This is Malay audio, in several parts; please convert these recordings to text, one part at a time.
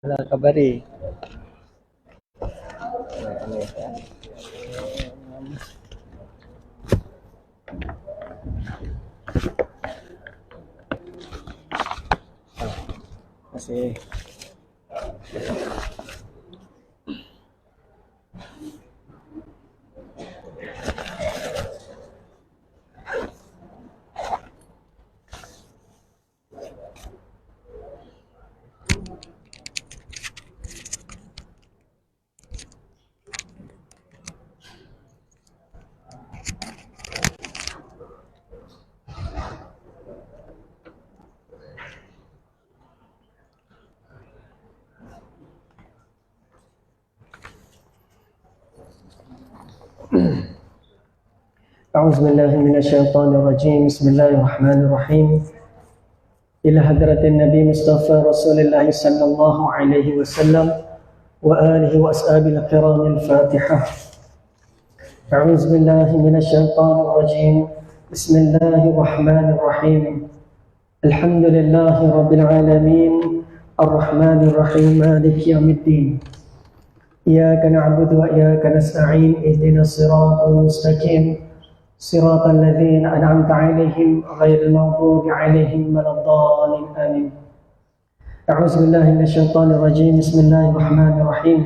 Lah kabari. Masih أعوذ بالله من الشيطان الرجيم. بسم الله الرحمن الرحيم. إلى حضرة النبي مصطفى رسول الله صلى الله عليه وسلم وآله وأصحابه الكرام الفاتحة. أعوذ بالله من الشيطان الرجيم. بسم الله الرحمن الرحيم. الحمد لله رب العالمين الرحمن الرحيم مالك يوم الدين. إياك نعبد وإياك نستعين اهدنا الصراط المستقيم صراط الذين أنعمت عليهم غير المغضوب عليهم ولا الضالين آمين. أعوذ بالله من الشيطان الرجيم. بسم الله الرحمن الرحيم.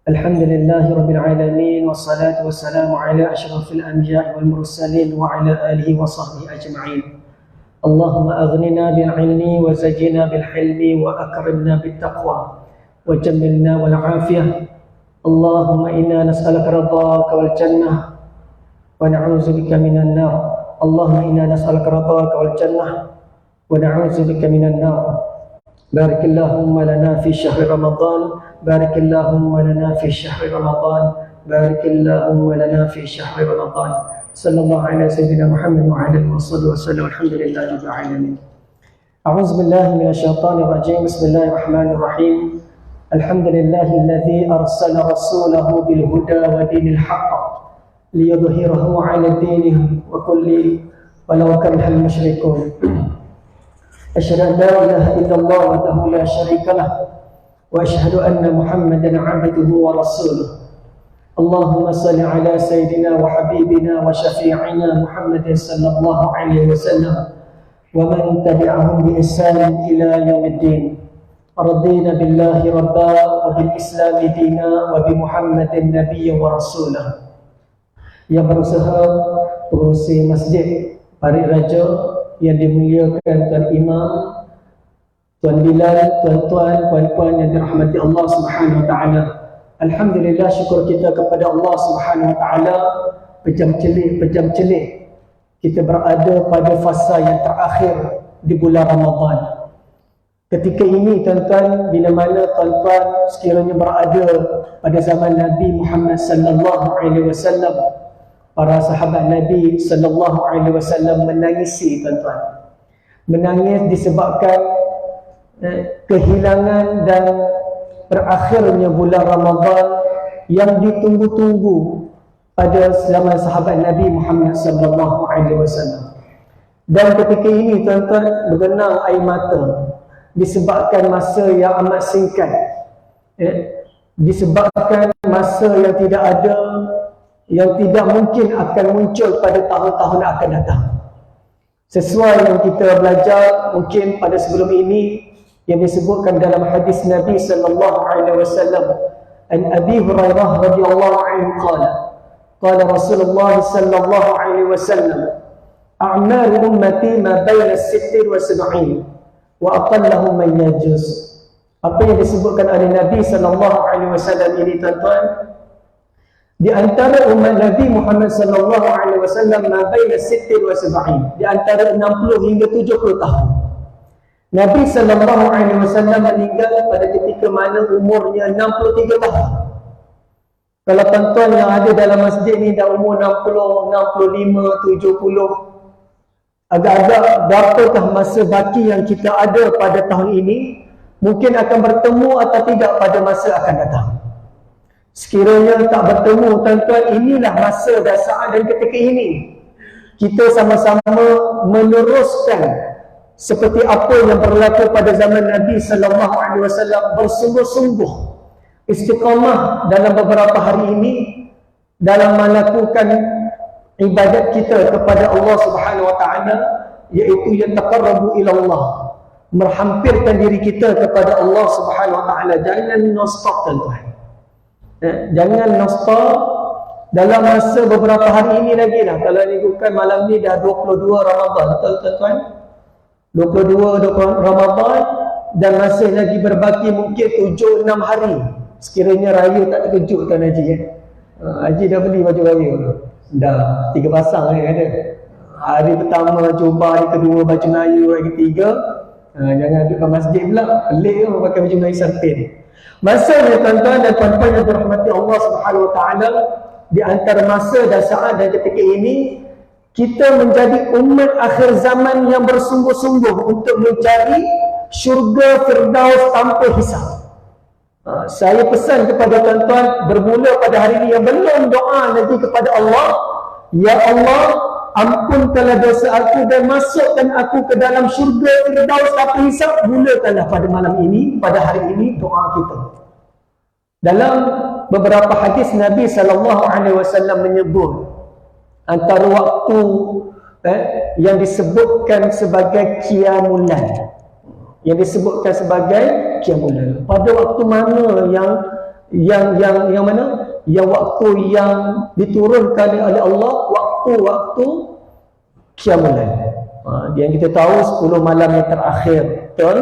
الحمد لله رب العالمين والصلاة والسلام على أشرف الأنبياء والمرسلين وعلى آله وصحبه أجمعين. اللهم أغننا بالعلم وزجنا بالحلم وأكرمنا بالتقوى وجملنا والعافية. اللهم إنا نسألك رضاك والجنة ونعوذ بك من النار. اللهم إنا نسألك رضاك والجنة ونعوذ بك من النار. بارك اللهم لنا في شهر رمضان. بارك اللهم لنا في شهر رمضان. بارك اللهم لنا في شهر رمضان. صلى الله على سيدنا محمد وعلى آله وصحبه وسلم. الحمد لله رب العالمين. أعوذ بالله من الشيطان الرجيم. بسم الله الرحمن الرحيم. الحمد لله الذي أرسل رسوله بالهدى ودين الحق ليظهره على الدين وكل ولو كره المشركون. أشهد أن لا إله إلا الله وحده لا شريك له وأشهد أن محمدا عبده ورسوله. اللهم صل على سيدنا وحبيبنا وشفيعنا محمد صلى الله عليه وسلم ومن تبعهم بإحسان إلى يوم الدين. رضينا بالله ربا وبالإسلام دينا وبمحمد نبيا ورسولا. Yang berusaha pengurusi masjid Parit Raja yang dimuliakan Tuan Imam, Tuan Bilal, tuan-tuan, puan-puan yang dirahmati Allah Subhanahu Wa Taala. Alhamdulillah, syukur kita kepada Allah Subhanahu Wa Taala. Pejam celik kita berada pada fasa yang terakhir di bulan Ramadan. Ketika ini tuan-tuan, bila mana tuan-tuan sekiranya berada pada zaman Nabi Muhammad sallallahu alaihi wasallam, para sahabat Nabi sallallahu alaihi wasallam menangisi tuan-tuan. Menangis disebabkan kehilangan dan berakhirnya bulan Ramadan yang ditunggu-tunggu pada zaman sahabat Nabi Muhammad sallallahu alaihi wasallam. Dan ketika ini tuan-tuan bergenang air mata disebabkan masa yang amat singkat. Disebabkan masa yang tidak ada, yang tidak mungkin akan muncul pada tahun-tahun akan datang. Sesuai yang kita belajar mungkin pada sebelum ini yang disebutkan dalam hadis Nabi sallallahu alaihi wasallam, an Abi Hurairah radhiyallahu anhu qala Rasulullah sallallahu alaihi wasallam, a'mal ummati ma baina 60 wa 70 wa aqallahum man yajuz. Apa yang disebutkan oleh Nabi sallallahu alaihi wasallam ini tuan-tuan, di antara umat Nabi Muhammad sallallahu alaihi wasallam ma baina 60 wa 70, di antara 60 hingga 70 tahun. Nabi sallallahu alaihi wasallam meninggal pada ketika mana umurnya 63 tahun. Kalau tuan-tuan yang ada dalam masjid ni dah umur 60, 65, 70, agak-agak berapakah masa baki yang kita ada pada tahun ini, mungkin akan bertemu atau tidak pada masa akan datang. Sekiranya tak bertemu tuan-tuan, inilah masa dan saat dan ketika ini kita sama-sama meneruskan seperti apa yang berlaku pada zaman Nabi sallallahu alaihi wasallam, bersungguh-sungguh istiqamah dalam beberapa hari ini dalam melakukan ibadat kita kepada Allah Subhanahu wa taala, iaitu yang taqarrabu ila Allah, menghampirkan diri kita kepada Allah Subhanahu wa taala. Jangan non-stop tuan-tuan. Jangan non-stop dalam masa beberapa hari ini lagi lah. Kalau ni bukan malam ni dah 22 Ramadan, betul tuan-tuan? 22 Ramadan dan masih lagi berbaki mungkin 7-6 hari. Sekiranya raya tak terkejut Tuan Haji Haji dah beli baju raya. Dah 3 pasang ada. Hari pertama cuba, hari kedua baju Melayu, hari ketiga jangan duduk kat masjid pula, pelik ke pakai baju Melayu sartin. Masa ni tuan-tuan dan puan-puan yang dirahmati Allah Subhanahu wa taala, di antara masa dan saat dan ketika ini kita menjadi umat akhir zaman yang bersungguh-sungguh untuk mencari syurga Firdaus tanpa hisab. Saya pesan kepada tuan-tuan bermula pada hari ini yang belum doa lagi kepada Allah, ya Allah, ampunkanlah dosa aku dan masukkan aku ke dalam syurga Firdaus tanpa hisab. Mulakanlah pada malam ini, pada hari ini doa kita. Dalam beberapa hadis Nabi SAW menyebut antara waktu yang disebutkan sebagai qiyamul lail, yang disebutkan sebagai qiyamul lail, pada waktu mana yang mana, yang waktu yang diturunkan oleh Allah, waktu qiyamul lail. Yang kita tahu 10 malam yang terakhir, betul?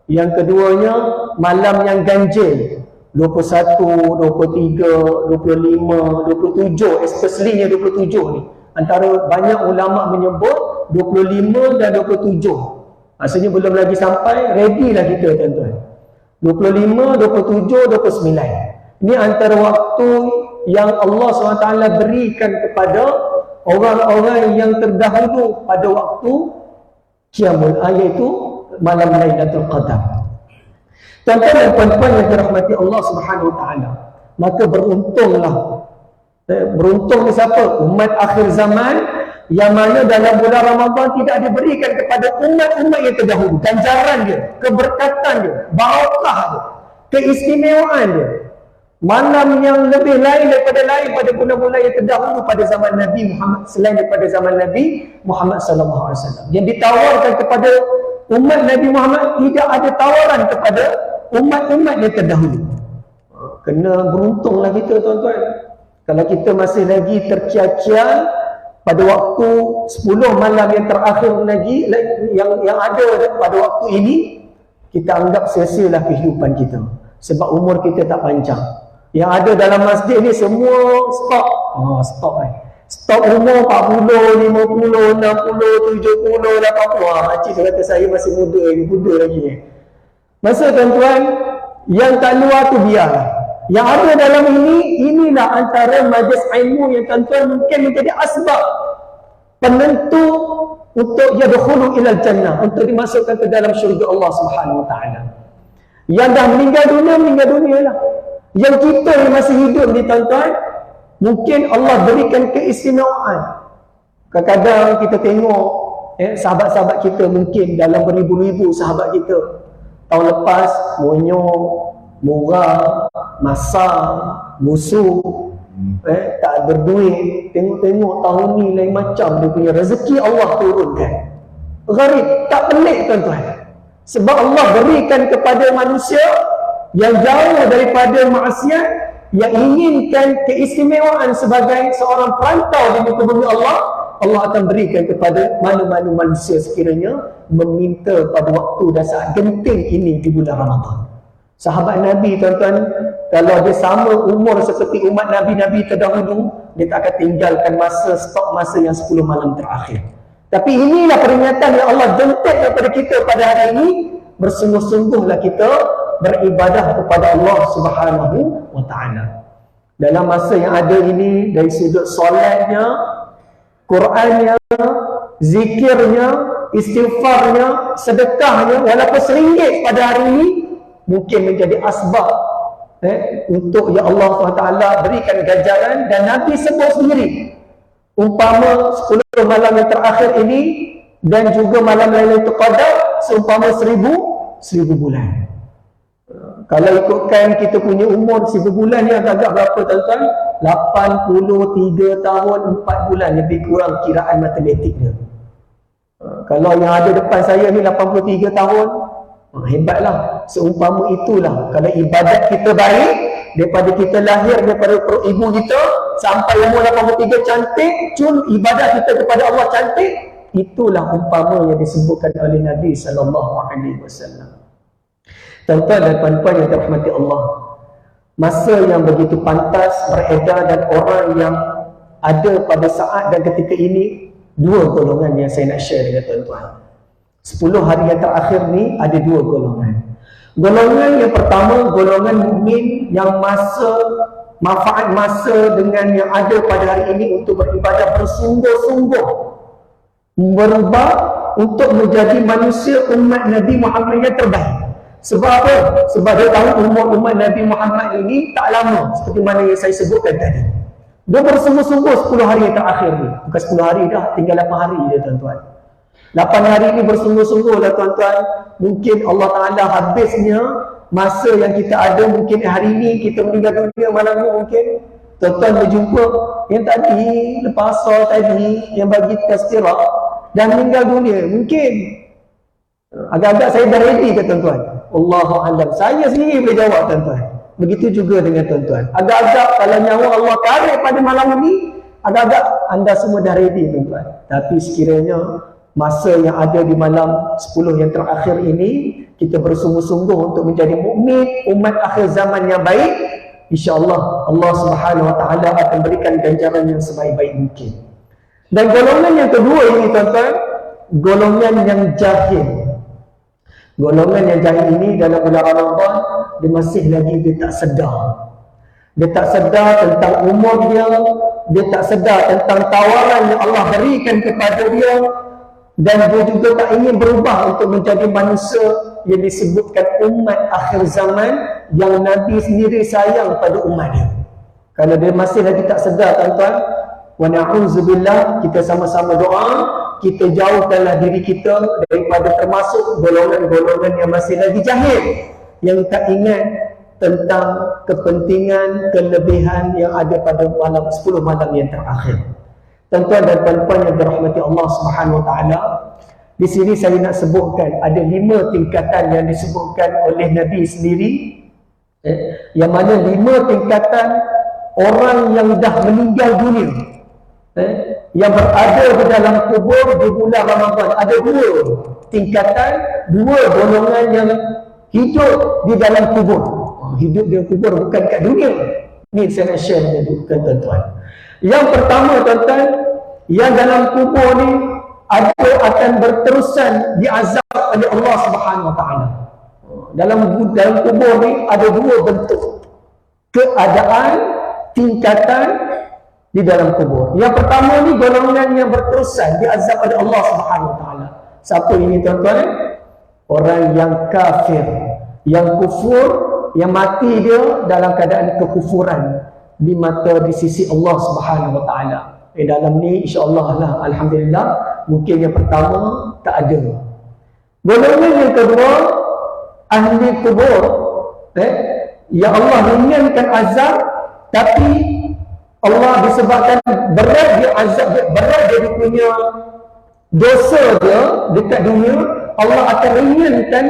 Yang keduanya malam yang ganjil, 21, 23, 25, 27, especially 27 ni. Antara banyak ulama menyebut 25 dan 27. Maksudnya belum lagi sampai, ready lah kita tuan-tuan. 25, 27, 29. Ini antara waktu yang Allah SWT berikan kepada orang-orang yang terdahulu pada waktu qiyamul, iaitu malam Lailatul Qadar. Tuan-tuan dan puan-puan yang dirahmati Allah Subhanahu wa taala, maka beruntunglah. Beruntung ni siapa? Umat akhir zaman yang mana dalam bulan Ramadan tidak diberikan kepada umat-umat yang terdahulu ganjaran dia, keberkatan dia, barakah dia, keistimewaan dia. Malam yang lebih lain daripada lain pada bulan-bulan yang terdahulu pada zaman Nabi Muhammad, selain daripada zaman Nabi Muhammad sallallahu alaihi wasallam. Yang ditawarkan kepada umat Nabi Muhammad tidak ada tawaran kepada umat-umat yang terdahulu. Kena beruntunglah kita tuan-tuan. Kalau kita masih lagi terkial-kial pada waktu 10 malam yang terakhir lagi yang ada pada waktu ini, kita anggap sia-sialah kehidupan kita. Sebab umur kita tak panjang. Yang ada dalam masjid ni semua stop. Stop umur 40, 50, 60, 70, 80. Makcik dia kata saya masih muda lagi. Masa tuan-tuan, yang tak luar tu biar. Yang ada dalam inilah antara majlis ilmu yang tuan-tuan mungkin menjadi asbab penentu untuk yadkhulu ilal jannah, untuk dimasukkan ke dalam syurga Allah Subhanahu wa taala. Yang dah meninggal dunia lah. Yang kita yang masih hidup ni tuan-tuan, mungkin Allah berikan keistimewaan. Kadang-kadang kita tengok sahabat-sahabat kita, mungkin dalam beribu-ribu sahabat kita, tahun lepas monyok, murah, masam, musuh, tak berduit. Tengok tahun ni lain macam dia punya rezeki Allah turunkan. Gharib, tak pelik tuan-tuan. Sebab Allah berikan kepada manusia yang jauh daripada maksiat, yang inginkan keistimewaan sebagai seorang perantau di muka bumi Allah, Allah akan berikan kepada mana-mana manusia sekiranya meminta pada waktu dan saat genting ini di bulan Ramadan. Sahabat Nabi tuan-tuan, kalau dia sama umur seperti umat Nabi-Nabi terdahulu, dia tak akan tinggalkan stok masa yang 10 malam terakhir. Tapi inilah peringatan yang Allah jentik kepada kita pada hari ini. Bersungguh-sungguhlah kita beribadah kepada Allah Subhanahu wa taala. Dalam masa yang ada ini, dari sudut solatnya, Qurannya, zikirnya, istighfarnya, sedekahnya, walaupun RM1 pada hari ini, mungkin menjadi asbab untuk ya Allah SWT berikan ganjaran. Dan Nabi sebut sendiri, umpama 10 malam yang terakhir ini Dan juga malam Lailatul Qadar seumpama 1000 bulan. Kalau ikutkan kita punya umur 1000 bulan ni agak berapa tuan-tuan? 83 tahun 4 bulan lebih kurang kiraan matematiknya. Kalau yang ada depan saya ni 83 tahun, hebatlah. Seumpama itulah kalau ibadat kita baik, daripada kita lahir daripada perut ibu kita sampai umur 83 cantik, ibadat kita kepada Allah cantik, itulah umpama yang disebutkan oleh Nabi SAW. Tuan-tuan dan puan-puan yang dirahmati Allah, masa yang begitu pantas beredar dan orang yang ada pada saat dan ketika ini, dua golongan yang saya nak share dengan tuan-tuan. 10 hari yang terakhir ni ada dua golongan. Golongan yang pertama, golongan mukmin yang manfaat masa dengan yang ada pada hari ini untuk beribadah bersungguh-sungguh, berubah untuk menjadi manusia umat Nabi Muhammad yang terbaik. Sebab apa? Sebab dia tahu umur umat Nabi Muhammad ini tak lama, seperti mana yang saya sebutkan tadi. Dia bersungguh-sungguh 10 hari yang terakhir ni. Bukan 10 hari dah, tinggal 8 hari je tuan-tuan. 8 hari ni bersungguh-sungguh lah tuan-tuan. Mungkin Allah Ta'ala habisnya masa yang kita ada, mungkin hari ni kita meninggal dunia malam ni mungkin. Tuan-tuan berjumpa yang tadi, lepas asar tadi, yang bagi tazkirah dan meninggal dunia. Mungkin agak-agak saya dah ready ke tuan-tuan? Allahu a'lam. Saya sendiri boleh jawab tuan-tuan. Begitu juga dengan tuan-tuan. Agak-agak kalau nyawa Allah tarik pada malam ini, agak-agak anda semua dah ready tuan-tuan. Tapi sekiranya masa yang ada di malam 10 yang terakhir ini, kita bersungguh-sungguh untuk menjadi mukmin, umat akhir zaman yang baik, insya-Allah Allah Subhanahu Wa Taala akan berikan ganjaran yang sebaik-baik mungkin. Dan golongan yang kedua ini tuan-tuan, golongan yang jahil. Golongan yang jahil ini dalam bulan Ramadan, dia masih lagi dia tak sedar. Dia tak sedar tentang umur dia tak sedar tentang tawaran yang Allah berikan kepada dia, dan dia juga tak ingin berubah untuk menjadi manusia yang disebutkan umat akhir zaman yang Nabi sendiri sayang pada umat dia. Kalau dia masih lagi tak sedar tuan-tuan, wa na'udzubillah, kita sama-sama doa, kita jauhkanlah diri kita daripada termasuk golongan-golongan yang masih lagi jahil, yang tak ingat tentang kepentingan, kelebihan yang ada pada malam 10 malam yang terakhir. Tuan-tuan dan puan-puan yang dirahmati Allah Subhanahu Wa Taala, di sini saya nak sebutkan ada 5 tingkatan yang disebutkan oleh Nabi sendiri, yang mana 5 tingkatan orang yang dah meninggal dunia, yang berada di dalam kubur di bulan Ramadan. Ada 2 tingkatan, 2 golongan yang hidup di dalam kubur. Hidup di kubur bukan kat dunia. Ni saya nak share dengan tuan-tuan. Yang pertama tuan-tuan, yang dalam kubur ni ada akan berterusan diazab oleh Allah Subhanahu Wa Taala. Dalam kubur ni ada 2 bentuk keadaan, tingkatan di dalam kubur. Yang pertama ni golongan yang berterusan diazab oleh Allah Subhanahu Wa Taala. Siapa ini tuan-tuan? Orang yang kafir, yang kufur, yang mati dia dalam keadaan kekufuran di sisi Allah Subhanahu Wa Taala. Dalam ni insya-Allah lah, alhamdulillah, mungkin yang pertama tak ada. Golongan yang kedua, ahli kubur, yang Allah ringankan azab, tapi Allah disebabkan berat dia azab dia, berat dia punya dosa dia dekat dunia, Allah akan ringankan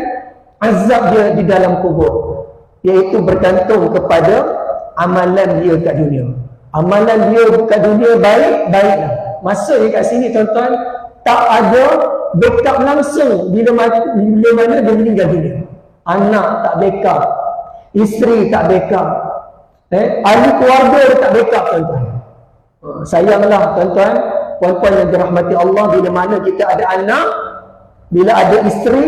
azab dia di dalam kubur, iaitu bergantung kepada amalan dia kat dunia. Amalan dia kat dunia baiklah. Maksudnya kat sini tuan-tuan, tak ada backup langsung bila mana dia meninggal dunia. Anak tak backup, isteri tak backup, ahli keluarga dia tak backup tuan-tuan. Sayanglah tuan-tuan, puan-puan yang dirahmati Allah, bila mana kita ada anak, bila ada isteri,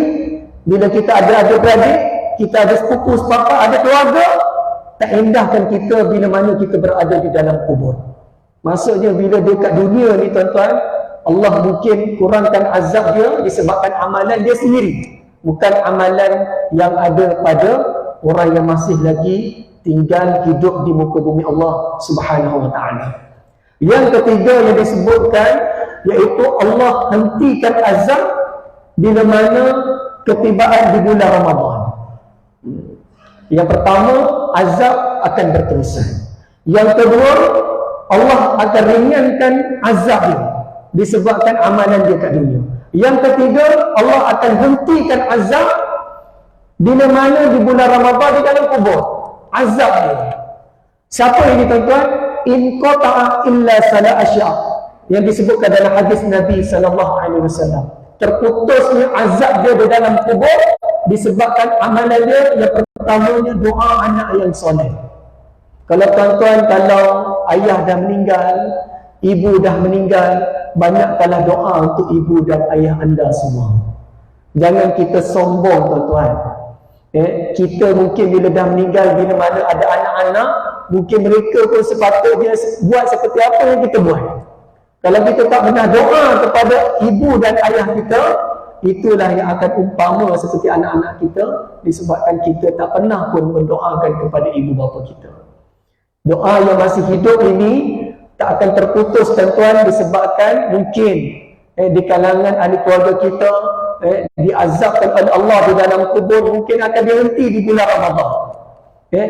bila kita ada adik-beradik, kita ada sepupu, sepapa, ada keluarga, tak indahkan kita bila mana kita berada di dalam kubur. Maksudnya bila dia kat dunia ni tuan-tuan, Allah mungkin kurangkan azab dia disebabkan amalan dia sendiri, bukan amalan yang ada pada orang yang masih lagi tinggal hidup di muka bumi Allah Subhanahu Wa Taala. Yang ketiga yang disebutkan iaitu Allah hentikan azab bila mana ketibaan di bulan Ramadan. Yang pertama, azab akan berterusan. Yang kedua, Allah akan ringankan azab dia disebabkan amalan dia kat dunia. Yang ketiga, Allah akan hentikan azab bila mana di bulan Ramadan di dalam kubur. Azab dia. Siapa ini tuan-tuan? In qata'a illa salah asya', yang disebutkan dalam hadis Nabi sallallahu alaihi wasallam. Terputusnya azab dia di dalam kubur disebabkan amalan dia. Yang pertamanya, doa anak yang soleh. Kalau tuan-tuan, kalau ayah dah meninggal, ibu dah meninggal, banyakkanlah doa untuk ibu dan ayah anda semua. Jangan kita sombong tuan-tuan. Kita mungkin bila dah meninggal, bila mana ada anak-anak, mungkin mereka pun sepatutnya buat seperti apa yang kita buat. Kalau kita tak pernah doa kepada ibu dan ayah kita, itulah yang akan umpama seperti anak-anak kita, disebabkan kita tak pernah pun mendoakan kepada ibu bapa kita. Doa yang masih hidup ini tak akan terputus tuan-tuan, disebabkan mungkin di kalangan ahli keluarga kita diazabkan oleh Allah di dalam kubur, mungkin akan dihenti di bulan Ramadan.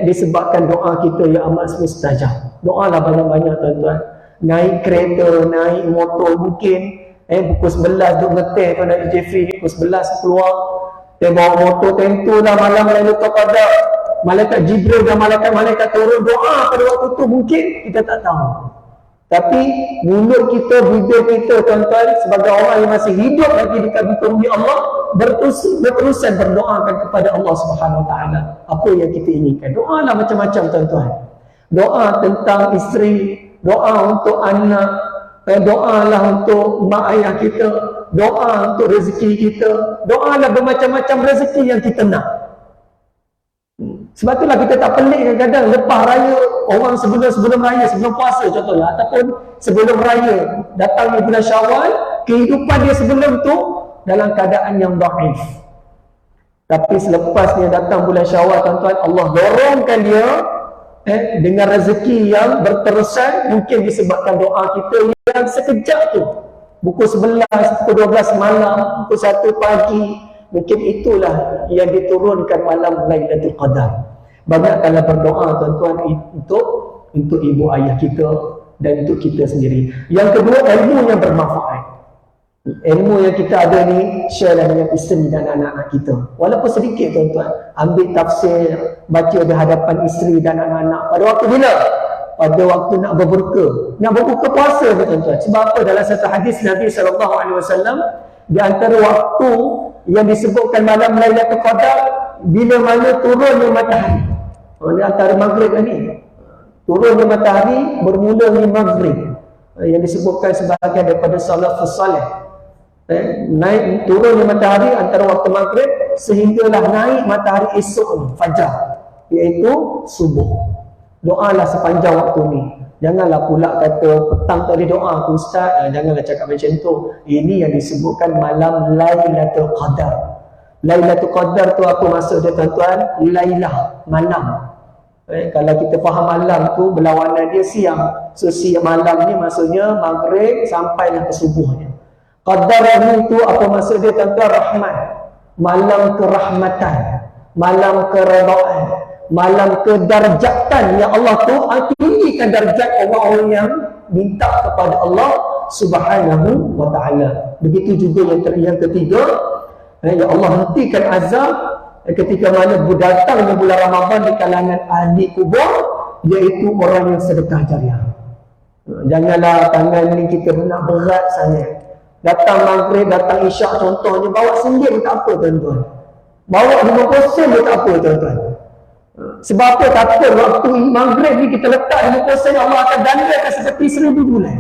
Disebabkan doa kita yang amat mustajab. Doalah banyak-banyak tuan-tuan. Naik kereta, naik motor, mungkin pukul 11 duduk ngetir tu naik Jeffrey, pukul 11 keluar, bawa motor, tentulah malam Lailatul Qadar, malaikat Jibril dan malaikat turun doa pada waktu tu, mungkin kita tak tahu. Tapi mulut kita, bibir kita tuan-tuan, sebagai orang yang masih hidup lagi di bumi Allah, berterusan berdoakan kepada Allah Subhanahu Wa Taala apa yang kita inginkan. Doalah macam-macam tuan-tuan. Doa tentang isteri, doa untuk anak, doalah untuk mak ayah kita, doa untuk rezeki kita, doalah bermacam-macam rezeki yang kita nak. Sebab itulah kita tak pelik kadang-kadang lepas raya, orang sebelum raya, sebelum puasa contohnya, ataupun sebelum raya datang di bulan Syawal, kehidupan dia sebelum tu dalam keadaan yang dhaif. Tapi selepas dia datang bulan Syawal tuan-tuan, Allah dorongkan dia dengan rezeki yang berterusan, mungkin disebabkan doa kita yang sekejap tu, pukul 11, pukul 12 malam, pukul 1 pagi, mungkin itulah yang diturunkan malam Lailatul Qadar. Banyakkanlah berdoa tuan-tuan untuk ibu ayah kita dan untuk kita sendiri. Yang kedua, ilmu yang bermanfaat. Ilmu yang kita ada ni, share dengan isteri dan anak-anak kita. Walaupun sedikit tuan-tuan, ambil tafsir, baca di hadapan isteri dan anak-anak. Pada waktu bila? Pada waktu nak berbuka. Nak berbuka puasa tuan-tuan. Sebab apa? Dalam satu hadis Nabi SAW, di antara waktu yang disebutkan malam Lailatul Qadar, bila mana turunnya matahari. Di antara maghrib ni, turunnya matahari bermula di maghrib, yang disebutkan sebahagian daripada salafus salih. Naik turunnya matahari antara waktu maghrib sehinggalah naik matahari esok ni, fajar, iaitu subuh. Doalah sepanjang waktu ni. Janganlah pula kata petang tak boleh doa ke ustaz, janganlah cakap macam tu. Ini yang disebutkan malam Lailatul Qadar. Lailatul Qadar tu apa maksud dia tuan-tuan? Lailah, malam. Kalau kita faham malam tu berlawanan dia siang. So siang malam ni maksudnya maghrib sampailah ke subuhnya. Qadar ni tu apa maksud dia tuan-tuan? Rahmat. Malam kerahmatan, malam keredaan, malam kedarjatan yang Allah tu tinggikan darjat orang-orang yang minta kepada Allah Subhanahu Wa Taala. Begitu juga yang ketiga, ya Allah hentikan azab ketika mana datangnya bulan Ramadan di kalangan ahli kubur, iaitu orang yang sedekah jariah. Janganlah tangan ni kita nak berat sangat. Datang maghrib, datang isyak contohnya, bawa RM1 pun tak apa tuan-tuan. Bawa RM50 pun tak apa tuan-tuan. Sebab apa? Kata waktu maghrib ni kita letak RM50, Allah akan dandakan seperti 1000 bulan.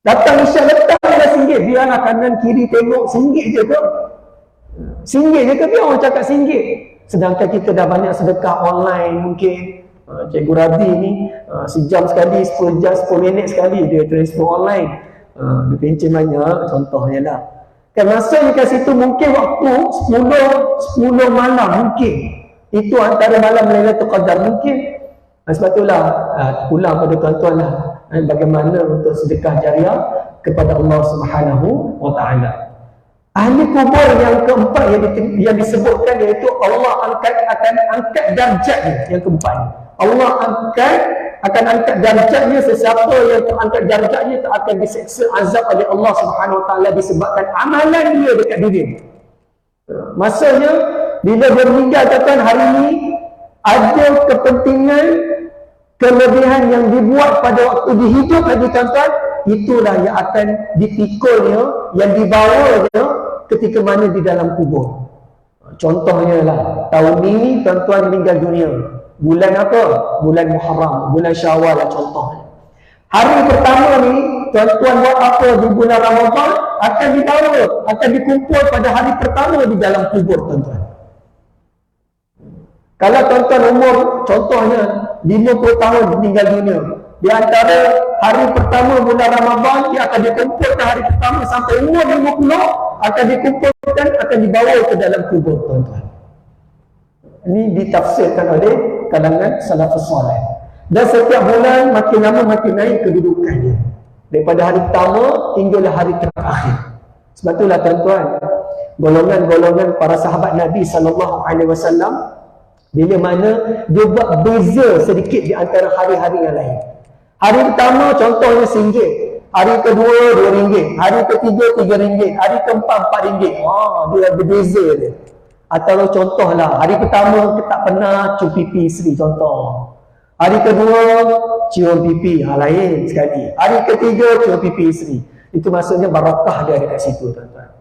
Datang isyak letak RM1, biarlah kanan kiri tengok RM1 je ke? RM1 je ke? Biar orang cakap RM1. Sedangkan kita dah banyak sedekah online mungkin. Cikgu Rabi ni sejam sekali, 10 jam, 10 minit sekali dia transfer online. Dia pencen banyak contohnya lah. Kan masanya kat situ mungkin waktu 10 malam mungkin. Itu antara malam Lailatul Qadar mungkin. Sebab itulah pulang pada tuan-tuan lah, bagaimana untuk sedekah jariah kepada Allah Subhanahu wa taala. Ahli kubur yang keempat yang disebutkan iaitu Allah akan angkat darjatnya. Yang keempat ni, Allah akan angkat darjatnya. Sesiapa yang terangkat darjatnya akan diseksa azab oleh Allah Subhanahu wa taala disebabkan amalan dia dekat diri. Maksudnya bila dia meninggal katakan hari ini ada kepentingan kelebihan yang dibuat pada waktu dihidup lagi tuan-tuan, itulah yang akan dipikulnya, yang dibawanya ketika mana di dalam kubur. Contohnya lah, tahun ini tuan-tuan meninggal dunia. Bulan apa? Bulan Muharram, bulan Syawal lah contohnya. Hari pertama ni, tuan-tuan buat apa di bulan Ramadan, akan dibawa, akan dikumpul pada hari pertama di dalam kubur tuan-tuan. Kalau tuan-tuan umur, contohnya 50 tahun meninggal dunia, di antara hari pertama bulan Ramadan, dia akan dikumpulkan hari pertama sampai umur 50, akan dikumpulkan, akan dibawa ke dalam kubur tuan-tuan. Ini ditafsirkan oleh kalangan salafus salih. Dan setiap bulan makin lama makin naik kedudukannya. Daripada hari pertama hinggalah hari terakhir. Sebab itulah tuan-tuan, golongan-golongan para sahabat Nabi SAW, bila mana dia buat beza sedikit di antara hari-hari yang lain. Hari pertama contohnya RM1, hari kedua RM2, hari ketiga RM3, hari keempat RM4. Dia ada beza dia. Atau contohlah, hari pertama kita tak pernah cium pipi isteri contoh. Hari kedua cium pipi, lain sekali. Hari ketiga cium pipi isteri. Itu maksudnya barakah dia dekat situ tuan-tuan.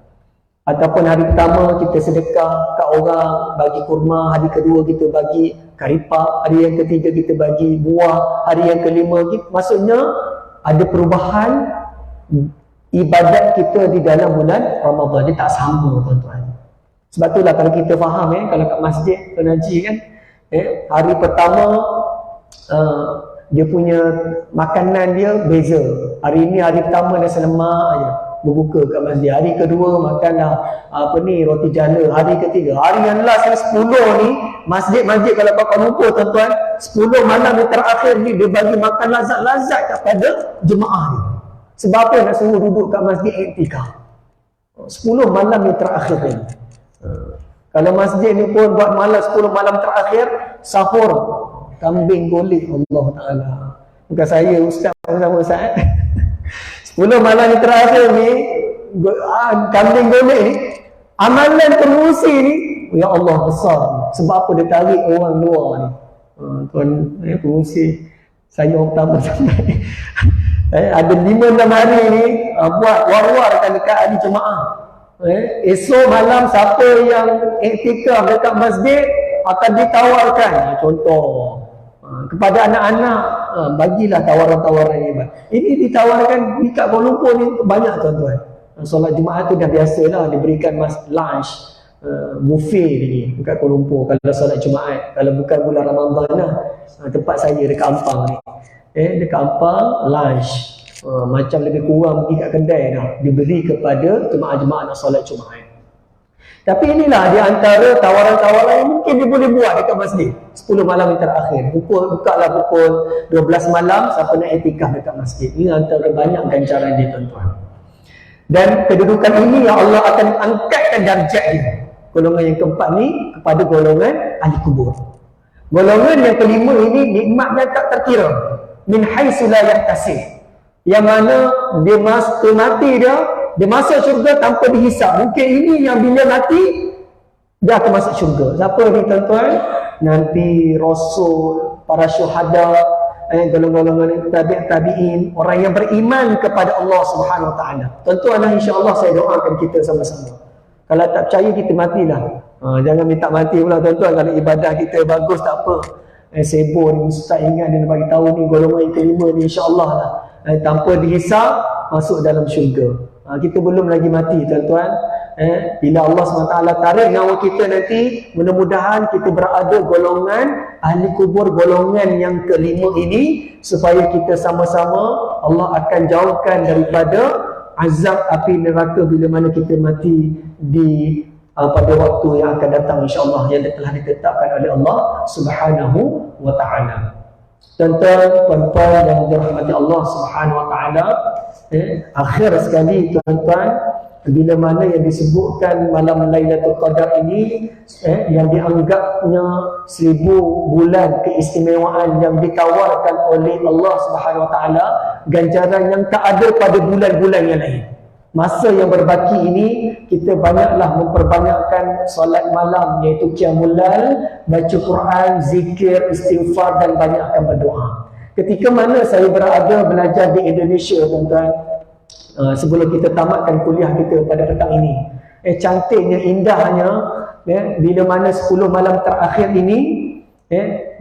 Ataupun hari pertama kita sedekah kat orang, bagi kurma, hari kedua kita bagi karipap, hari yang ketiga kita bagi buah, hari yang kelima kita, maksudnya ada perubahan ibadat kita di dalam bulan Ramadan. Dia tak sama tuan-tuan. Sebab itulah kalau kita faham kalau kat masjid Tuan Haji kan, hari pertama dia punya makanan dia beza. Hari ini hari pertama nasi lemak aja berbuka kat masjid. Hari kedua makanlah roti jala. Hari ketiga, hari yang last yang 10 ni, masjid-masjid kalau Kuala Lumpur tuan-tuan, 10 malam yang terakhir ni dia bagi makan lazat-lazat kepada jemaah ni. Sebab apa nak suruh duduk kat masjid iktikaf? 10 malam yang terakhir ni. Kalau masjid ni pun buat malam 10 malam terakhir, sahur kambing golek Allah Ta'ala. Bukan saya, ustaz sama Ustaz. 10 malam yang terakhir ni, kambing golek ni, amalan pengusi ni, ya Allah besar ni. Sebab apa dia tarik orang luar ni? Tuan pengusi, saya orang pertama sampai. Ada 5-6 hari ni, buat war-war dekat ahli jemaah. Esok malam siapa yang iktikaf dekat masjid akan ditawarkan, contoh kepada anak-anak, bagilah tawaran-tawaran hebat. Ini ditawarkan di kat Kuala Lumpur ni banyak tuan-tuan. Solat Jumaat tu dah biasalah diberikan lunch, buffet lagi dekat Kuala Lumpur kalau solat Jumaat. Kalau bukan bulan Ramadan lah, tempat saya dekat Ampang ni, dekat Ampang lunch. Macam lebih kurang pergi kat kedai dah diberi kepada jemaah-jemaah nak solat Jumaat. Tapi inilah di antara tawaran-tawaran yang mungkin dia boleh buat dekat masjid 10 malam yang terakhir. Bukalah pukul 12 malam siapa nak iktikaf dekat masjid. Ini antara banyak ganjaran dia tuan-tuan. Dan kedudukan ini yang Allah akan angkatkan darjat dia, golongan yang keempat ni, kepada golongan ahli kubur. Golongan yang kelima ini nikmatnya tak terkira, min haitsu la yahtasib. Yang mana dia mati dia masuk syurga tanpa dihisap. Mungkin ini yang bila mati dia akan masuk syurga. Siapa ni tuan-tuan? Nanti Rasul, para syuhada, golongan-golongan tabi'in, orang yang beriman kepada Allah Subhanahu Wa Taala. Tuan-tuan, insya-Allah saya doakan kita sama-sama. Kalau tak percaya kita matilah. Jangan minta mati pula tuan-tuan. Kalau ibadah kita bagus tak apa. Sibuk ni ustaz ingat dia bagi tahu ni golongan yang kelima ni insya-Allah lah. Tanpa dihisap masuk dalam syurga. Kita belum lagi mati tuan-tuan. Bila Allah SWT tarik nyawa kita nanti, mudah-mudahan kita berada golongan ahli kubur, golongan yang kelima ini, supaya kita sama-sama Allah akan jauhkan daripada azab api neraka bila mana kita mati di pada waktu yang akan datang insya-Allah, yang telah ditetapkan oleh Allah Subhanahu wa taala. Tuan-tuan, puan-puan yang dirahmati Allah Subhanahu wa taala, Akhir sekali tuan-tuan, bila mana yang disebutkan malam Lailatul Qadar ini yang dianggapnya 1000 bulan keistimewaan yang ditawarkan oleh Allah Subhanahu Wa Taala, ganjaran yang tak ada pada bulan-bulan yang lain. Masa yang berbaki ini kita banyaklah memperbanyakkan solat malam, iaitu qiyamul lail, baca Quran, zikir, istighfar dan banyakkan berdoa. Ketika mana saya berada belajar di Indonesia tuan-tuan, sebelum kita tamatkan kuliah kita pada petang ini, cantiknya, indahnya, bila mana 10 malam terakhir ini,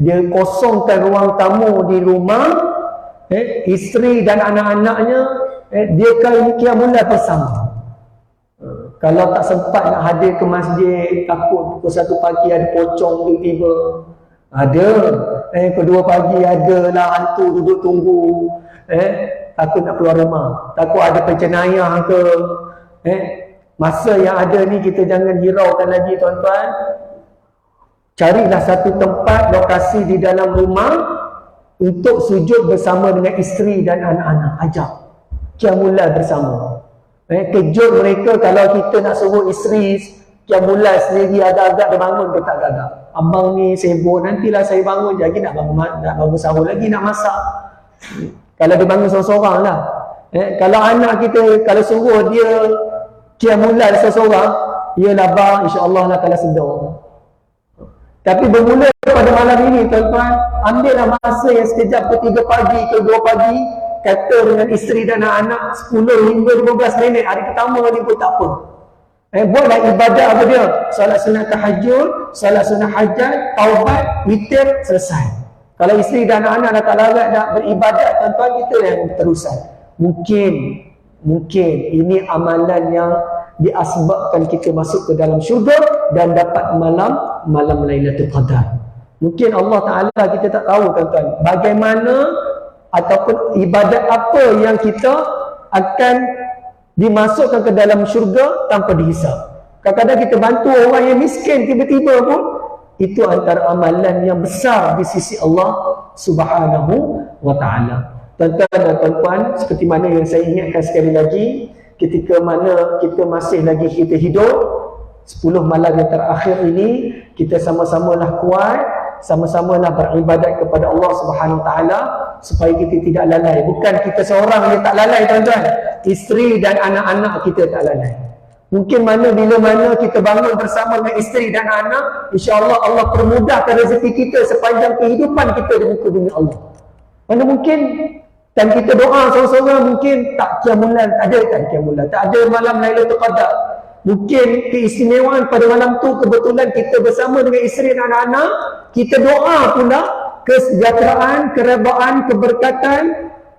dia kosongkan ruang tamu di rumah, isteri dan anak-anaknya, dia qiyamul lail bersama. Kalau tak sempat nak hadir ke masjid, takut pukul 1 pagi ada pocong tiba-tiba, ada. Kedua pagi ada lah hantu duduk tunggu, takut nak keluar rumah, takut ada pencenayah ke. Masa yang ada ni kita jangan hiraukan lagi tuan-tuan. Carilah satu tempat, lokasi di dalam rumah untuk sujud bersama dengan isteri dan anak-anak. Ajak qiyamul lail bersama. Kejut mereka kalau kita nak suruh isteri qiyamul lail sendiri, agak-agak dia bangun ke tak agak-agak. Abang ni sibuk, nantilah saya bangun je lagi, nak bangun sahur lagi, nak masak. Kalau dia bangun seorang-seorang lah. Kalau anak kita, kalau suruh dia qiyamul lail seorang-seorang, ialah bang, insya-Allah lah kalau sedar. Tapi bermula pada malam ini tuan-tuan, ambillah masa yang sekejap ke 3 pagi ke 2 pagi, kata dengan isteri dan anak-anak 10 hingga 15 minit, hari pertama ni pun tak apa. Buatlah ibadat apa dia, solat sunat tahajud, solat sunat hajat, taubat, witir, selesai. Kalau isteri dan anak-anak dah tak larat nak beribadat tuan-tuan, kita yang terusan. Mungkin ini amalan yang diasbabkan kita masuk ke dalam syurga dan dapat malam Lailatul Qadar. Mungkin Allah Ta'ala kita tak tahu tuan-tuan, bagaimana ataupun ibadat apa yang kita akan dimasukkan ke dalam syurga tanpa dihisap. Kadang-kadang kita bantu orang yang miskin tiba-tiba pun, itu antara amalan yang besar di sisi Allah Subhanahu Wa Ta'ala. Tuan-tuan dan puan-puan, seperti mana yang saya ingatkan sekali lagi, ketika mana kita masih lagi kita hidup, 10 malam yang terakhir ini, kita sama-samalah kuat, sama-samalah beribadat kepada Allah Subhanahu Wa Ta'ala supaya kita tidak lalai. Bukan kita seorang yang tak lalai tuan-tuan, isteri dan anak-anak kita tak lalai. Mungkin bila mana kita bangun bersama dengan isteri dan anak, insya-Allah Allah permudahkan rezeki kita sepanjang kehidupan kita di muka bumi Allah. Mana mungkin dan kita doa seorang-seorang, mungkin tak qiyamul lail, tak ada qiyamul lail, tak ada malam Lailatul Qadar. Mungkin keistimewaan pada malam tu kebetulan kita bersama dengan isteri dan anak-anak, kita doa pula kesejahteraan, keredaan, keberkatan,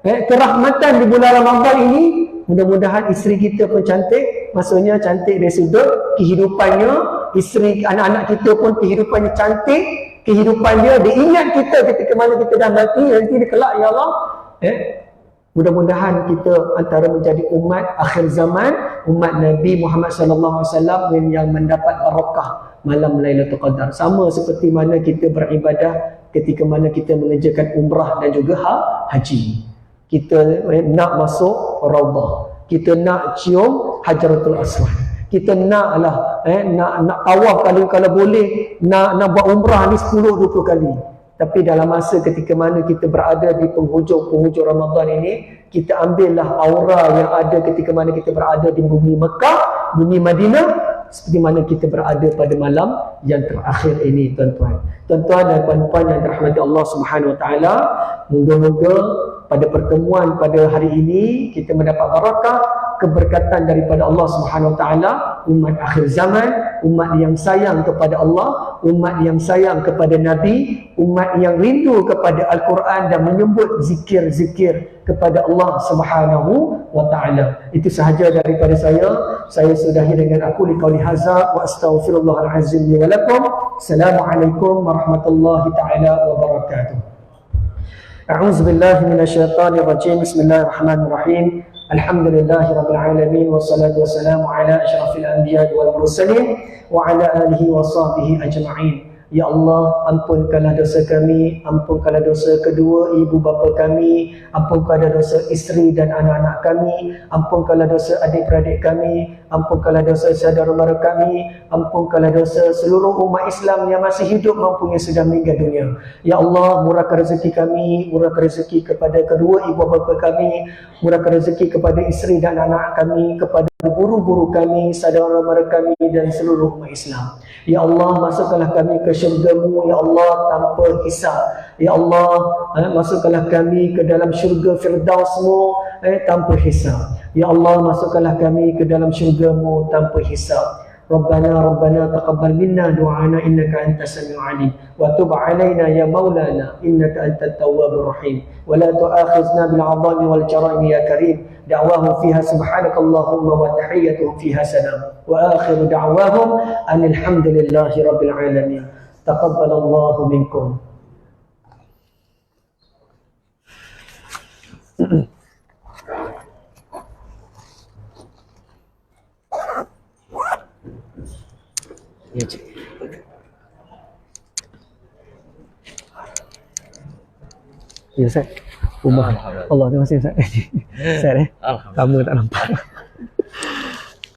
kerahmatan di bulan Ramadan ini. Mudah-mudahan isteri kita pun cantik, maksudnya cantik dari sudut kehidupannya, isteri anak-anak kita pun kehidupannya cantik, kehidupannya diingat kita ketika mana kita dah mati nanti di kelak, ya Allah. Mudah-mudahan kita antara menjadi umat akhir zaman, umat Nabi Muhammad sallallahu alaihi wasallam yang mendapat barakah malam Lailatul Qadar. Sama seperti mana kita beribadah ketika mana kita mengerjakan umrah dan juga haji. Kita nak masuk Raudhah, kita nak cium Hajaratul Aswad, kita naklah nak tawaf kalau boleh, nak buat umrah ni 10-20 kali. Tapi dalam masa ketika mana kita berada di penghujung Ramadan ini, kita ambillah aura yang ada ketika mana kita berada di bumi Mekah, bumi Madinah, seperti mana kita berada pada malam yang terakhir ini tuan-tuan. Tuan-tuan dan puan-puan yang dirahmati Allah Subhanahu Wa Taala, moga-moga pada pertemuan pada hari ini kita mendapat barakah, keberkatan daripada Allah Subhanahu Wa Taala, umat akhir zaman, umat yang sayang kepada Allah, umat yang sayang kepada Nabi, umat yang rindu kepada Al-Quran dan menyebut zikir-zikir kepada Allah Subhanahu Wa Taala. Itu sahaja daripada saya. Saya sudahi dengan aku liqauli hadza wa astaghfirullahal azim li wa lakum. Assalamualaikum warahmatullahi taala wabarakatuh. A'udzu billahi minasyaitonir rajim. Bismillahirrahmanirrahim. Alhamdulillahi rabbil alamin wassalatu wassalamu ala asyrafil anbiya'i wal mursalin wa ala alihi wa sahbihi ajma'in. Ya Allah, ampunkanlah dosa kami, ampunkanlah dosa kedua ibu bapa kami, ampunkanlah dosa isteri dan anak-anak kami, ampunkanlah dosa adik-beradik kami, ampunkanlah dosa saudara mara kami, ampunkanlah dosa seluruh umat Islam yang masih hidup maupun yang sudah meninggal dunia. Ya Allah, murahkan rezeki kami, murahkan rezeki kepada kedua ibu bapa kami, murahkan rezeki kepada isteri dan anak kami, kepada guru-guru kami, saudara mara kami dan seluruh umat Islam. Ya Allah, masukkanlah kami ke syurga-Mu, Ya Allah, tanpa hisab. Ya Allah, masukkanlah kami ke dalam syurga Firdaus-Mu tanpa hisab. Ya Allah, masukkanlah kami ke dalam syurga-Mu tanpa hisab. Rabbana taqabbal minna du'ana innaka antas samiul alim wa tub 'alaina ya maulana innaka antat tawwabur rahim wa la tu'akhizna bil 'adami wal jarami ya karim. Da'wahum fiha subhanakallahumma wa tahiyyatuhum fiha salam wa akhiru da'wahum anil hamdulillahi rabbil alamin. Taqabbalallahu minkum. Ya, Cik. Ya, Ustaz. Rumah. Allah, terima kasih, Ustaz. Ustaz, kamu tak nampak.